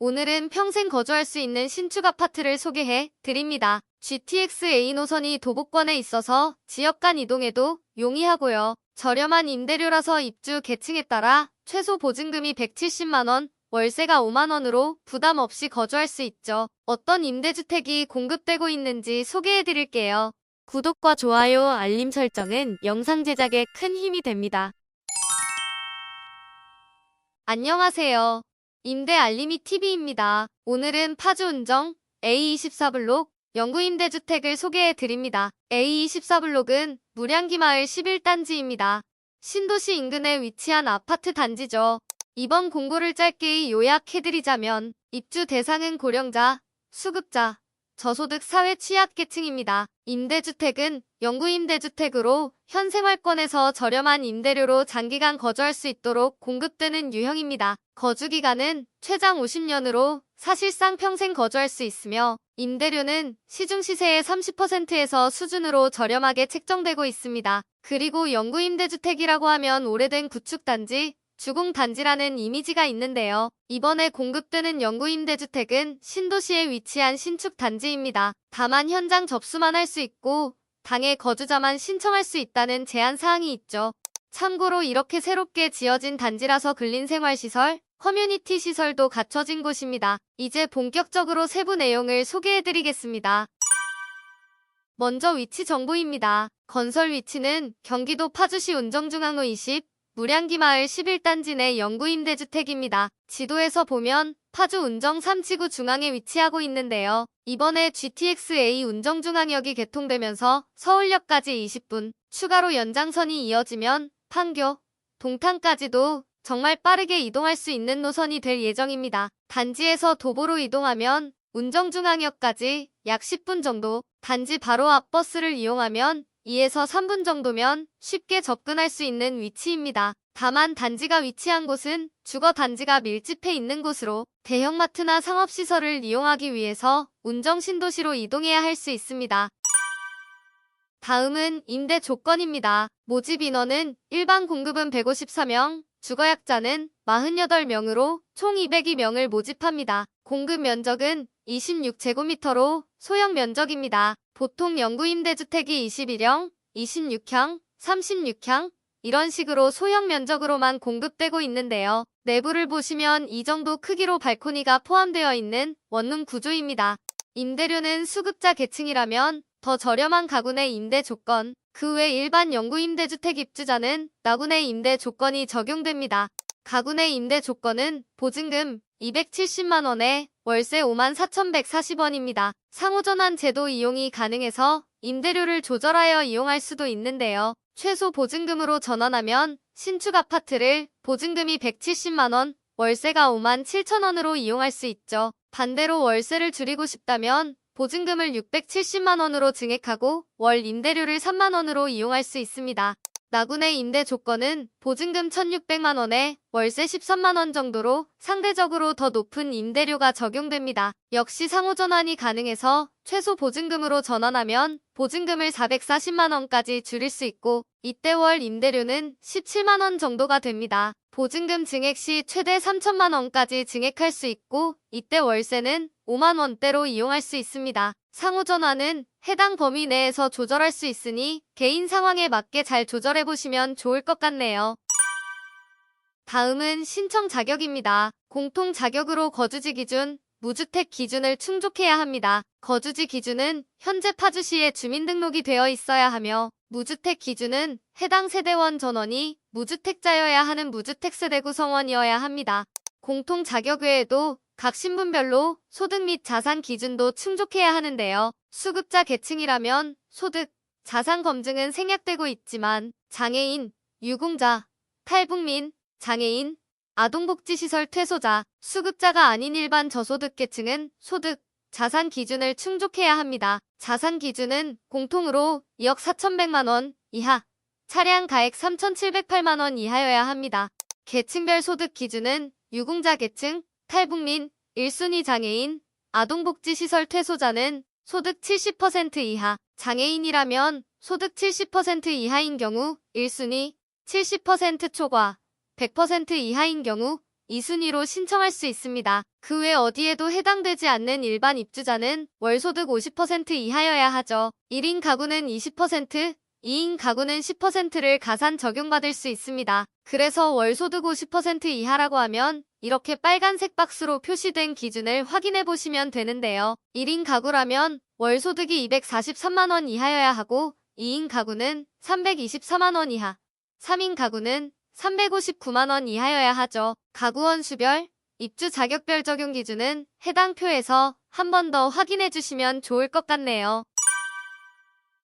오늘은 평생 거주할 수 있는 신축 아파트를 소개해 드립니다. GTX-A 노선이 도보권에 있어서 지역 간 이동에도 용이하고요. 저렴한 임대료라서 입주 계층에 따라 최소 보증금이 170만 원, 월세가 5만 원으로 부담 없이 거주할 수 있죠. 어떤 임대주택이 공급되고 있는지 소개해 드릴게요. 구독과 좋아요, 알림 설정은 영상 제작에 큰 힘이 됩니다. 안녕하세요. 임대 알림이 TV입니다. 오늘은 파주 운정 A24블록 영구임대주택을 소개해 드립니다. A24블록은 무량기마을 11단지입니다. 신도시 인근에 위치한 아파트 단지죠. 이번 공고를 짧게 요약해드리자면 입주 대상은 고령자, 수급자, 저소득 사회 취약계층입니다. 임대주택은 영구임대주택으로 현 생활권에서 저렴한 임대료로 장기간 거주할 수 있도록 공급되는 유형입니다. 거주기간은 최장 50년으로 사실상 평생 거주할 수 있으며 임대료는 시중시세의 30%에서 수준으로 저렴하게 책정되고 있습니다. 그리고 영구임대주택이라고 하면 오래된 구축단지, 주공단지라는 이미지가 있는데요. 이번에 공급되는 영구임대주택은 신도시에 위치한 신축단지입니다. 다만 현장 접수만 할 수 있고 당해 거주자만 신청할 수 있다는 제한사항이 있죠. 참고로 이렇게 새롭게 지어진 단지라서 근린생활시설, 커뮤니티 시설도 갖춰진 곳입니다. 이제 본격적으로 세부 내용을 소개해드리겠습니다. 먼저 위치 정보입니다. 건설 위치는 경기도 파주시 운정중앙로 20, 무량기마을 11단지 내 영구임대주택입니다. 지도에서 보면 파주 운정 3지구 중앙에 위치하고 있는데요. 이번에 GTX-A 운정중앙역이 개통되면서 서울역까지 20분, 추가로 연장선이 이어지면 판교, 동탄까지도 정말 빠르게 이동할 수 있는 노선이 될 예정입니다. 단지에서 도보로 이동하면 운정중앙역까지 약 10분 정도, 단지 바로 앞 버스를 이용하면 2에서 3분 정도면 쉽게 접근할 수 있는 위치입니다. 다만 단지가 위치한 곳은 주거 단지가 밀집해 있는 곳으로 대형마트나 상업시설을 이용하기 위해서 운정신도시로 이동해야 할 수 있습니다. 다음은 임대 조건입니다. 모집 인원은 일반 공급은 154명, 주거약자는 48명으로 총 202명을 모집합니다. 공급 면적은 26제곱미터로 소형 면적입니다. 보통 영구임대주택이 21형, 26형, 36형 이런 식으로 소형 면적으로만 공급되고 있는데요. 내부를 보시면 이 정도 크기로 발코니가 포함되어 있는 원룸 구조입니다. 임대료는 수급자 계층이라면 더 저렴한 가구 내 임대 조건, 그 외 일반 영구임대주택 입주자는 나구 내 임대 조건이 적용됩니다. 가구 내 임대 조건은 보증금 270만 원에 월세 54,140원입니다. 상호전환 제도 이용이 가능해서 임대료를 조절하여 이용할 수도 있는데요. 최소 보증금으로 전환하면 신축 아파트를 보증금이 170만 원, 월세가 5만 7천 원으로 이용할 수 있죠. 반대로 월세를 줄이고 싶다면 보증금을 670만 원으로 증액하고 월 임대료를 3만 원으로 이용할 수 있습니다. 나구 내 임대 조건은 보증금 1,600만 원에 월세 13만 원 정도로 상대적으로 더 높은 임대료가 적용됩니다. 역시 상호전환이 가능해서 최소 보증금으로 전환하면 보증금을 440만 원까지 줄일 수 있고 이때 월 임대료는 17만 원 정도가 됩니다. 보증금 증액 시 최대 3천만 원까지 증액할 수 있고 이때 월세는 5만 원대로 이용할 수 있습니다. 상호전환은 해당 범위 내에서 조절할 수 있으니 개인 상황에 맞게 잘 조절해보시면 좋을 것 같네요. 다음은 신청 자격입니다. 공통 자격으로 거주지 기준, 무주택 기준을 충족해야 합니다. 거주지 기준은 현재 파주시에 주민등록이 되어 있어야 하며 무주택 기준은 해당 세대원 전원이 무주택자여야 하는 무주택 세대 구성원이어야 합니다. 공통 자격 외에도 각 신분별로 소득 및 자산 기준도 충족해야 하는데요. 수급자 계층이라면 소득, 자산 검증은 생략되고 있지만 장애인, 유공자, 탈북민, 장애인, 아동복지시설 퇴소자, 수급자가 아닌 일반 저소득 계층은 소득, 자산 기준을 충족해야 합니다. 자산 기준은 공통으로 2억 4,100만 원 이하, 차량 가액 3,708만 원 이하여야 합니다. 계층별 소득 기준은 유공자 계층, 탈북민, 1순위 장애인, 아동복지시설 퇴소자는 소득 70% 이하, 장애인이라면 소득 70% 이하인 경우 1순위, 70% 초과, 100% 이하인 경우 이 순위로 신청할 수 있습니다. 그 외 어디에도 해당되지 않는 일반 입주자는 월소득 50% 이하여야 하죠. 1인 가구는 20%, 2인 가구는 10%를 가산 적용받을 수 있습니다. 그래서 월소득 50% 이하라고 하면 이렇게 빨간색 박스로 표시된 기준을 확인해 보시면 되는데요. 1인 가구라면 월소득이 243만 원 이하여야 하고 2인 가구는 324만 원 이하, 3인 가구는 359만 원 이하여야 하죠. 가구원 수별, 입주 자격별 적용 기준은 해당 표에서 한 번 더 확인해 주시면 좋을 것 같네요.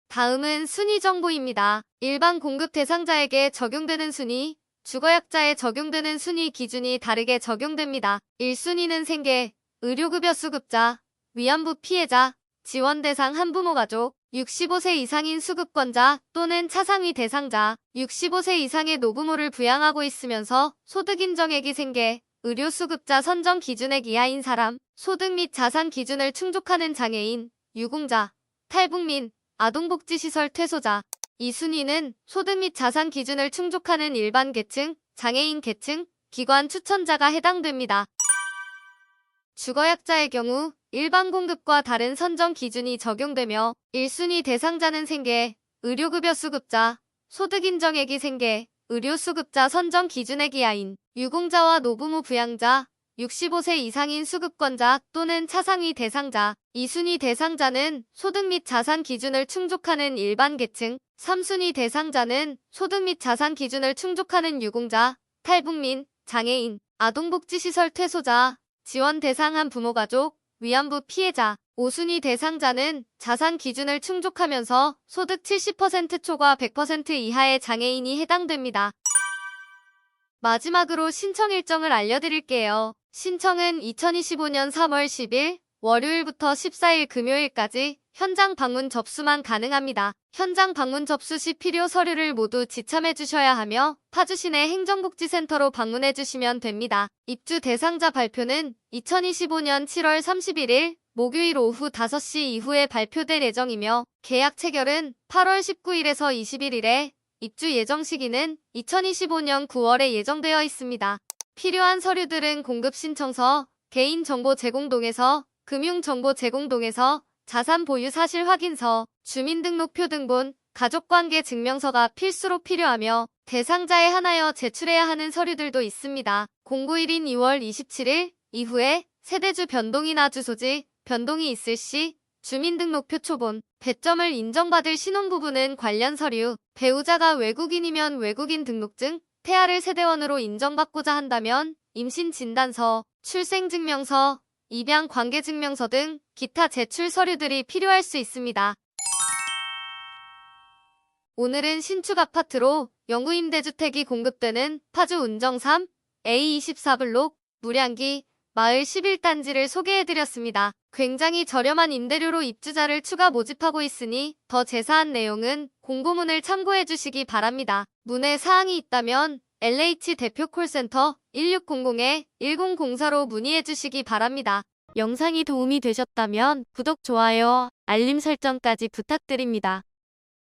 다음은 순위 정보입니다. 일반 공급 대상자에게 적용되는 순위, 주거약자에 적용되는 순위 기준이 다르게 적용됩니다. 1순위는 생계, 의료급여 수급자, 위안부 피해자, 지원 대상 한부모 가족, 65세 이상인 수급권자 또는 차상위 대상자, 65세 이상의 노부모를 부양하고 있으면서 소득 인정액이 생계, 의료 수급자 선정 기준액 이하인 사람, 소득 및 자산 기준을 충족하는 장애인, 유공자, 탈북민, 아동복지시설 퇴소자. 이 순위는 소득 및 자산 기준을 충족하는 일반 계층, 장애인 계층, 기관 추천자가 해당됩니다. 주거약자의 경우 일반 공급과 다른 선정 기준이 적용되며 1순위 대상자는 생계, 의료급여 수급자, 소득 인정액이 생계, 의료 수급자 선정 기준액 이하인 유공자와 노부모 부양자, 65세 이상인 수급권자 또는 차상위 대상자, 2순위 대상자는 소득 및 자산 기준을 충족하는 일반 계층, 3순위 대상자는 소득 및 자산 기준을 충족하는 유공자, 탈북민, 장애인, 아동복지시설 퇴소자, 지원 대상 한부모 가족, 위안부 피해자, 5순위 대상자는 자산 기준을 충족하면서 소득 70% 초과 100% 이하의 장애인이 해당됩니다. 마지막으로 신청 일정을 알려드릴게요. 신청은 2025년 3월 10일 월요일부터 14일 금요일까지 현장 방문 접수만 가능합니다. 현장 방문 접수 시 필요 서류를 모두 지참해 주셔야 하며 파주시내 행정복지센터로 방문해 주시면 됩니다. 입주 대상자 발표는 2025년 7월 31일 목요일 오후 5시 이후에 발표될 예정이며 계약 체결은 8월 19일에서 21일에 입주 예정 시기는 2025년 9월에 예정되어 있습니다. 필요한 서류들은 공급신청서, 개인정보 제공동에서, 금융정보 제공동에서, 자산보유 사실 확인서, 주민등록표 등본, 가족관계 증명서가 필수로 필요하며 대상자에 한하여 제출해야 하는 서류들도 있습니다. 공고일인 2월 27일 이후에 세대주 변동이나 주소지 변동이 있을 시 주민등록표 초본, 배점을 인정받을 신혼부부는 관련 서류, 배우자가 외국인이면 외국인 등록증, 태아를 세대원으로 인정받고자 한다면 임신진단서, 출생증명서, 입양관계증명서 등 기타 제출 서류들이 필요할 수 있습니다. 오늘은 신축 아파트로 영구임대주택이 공급되는 파주 운정 3, A24블록, 무량기, 마을 11단지를 소개해드렸습니다. 굉장히 저렴한 임대료로 입주자를 추가 모집하고 있으니 더 자세한 내용은 공고문을 참고해주시기 바랍니다. 문의 사항이 있다면 LH 대표 콜센터 1600-1004로 문의해주시기 바랍니다. 영상이 도움이 되셨다면 구독, 좋아요, 알림 설정까지 부탁드립니다.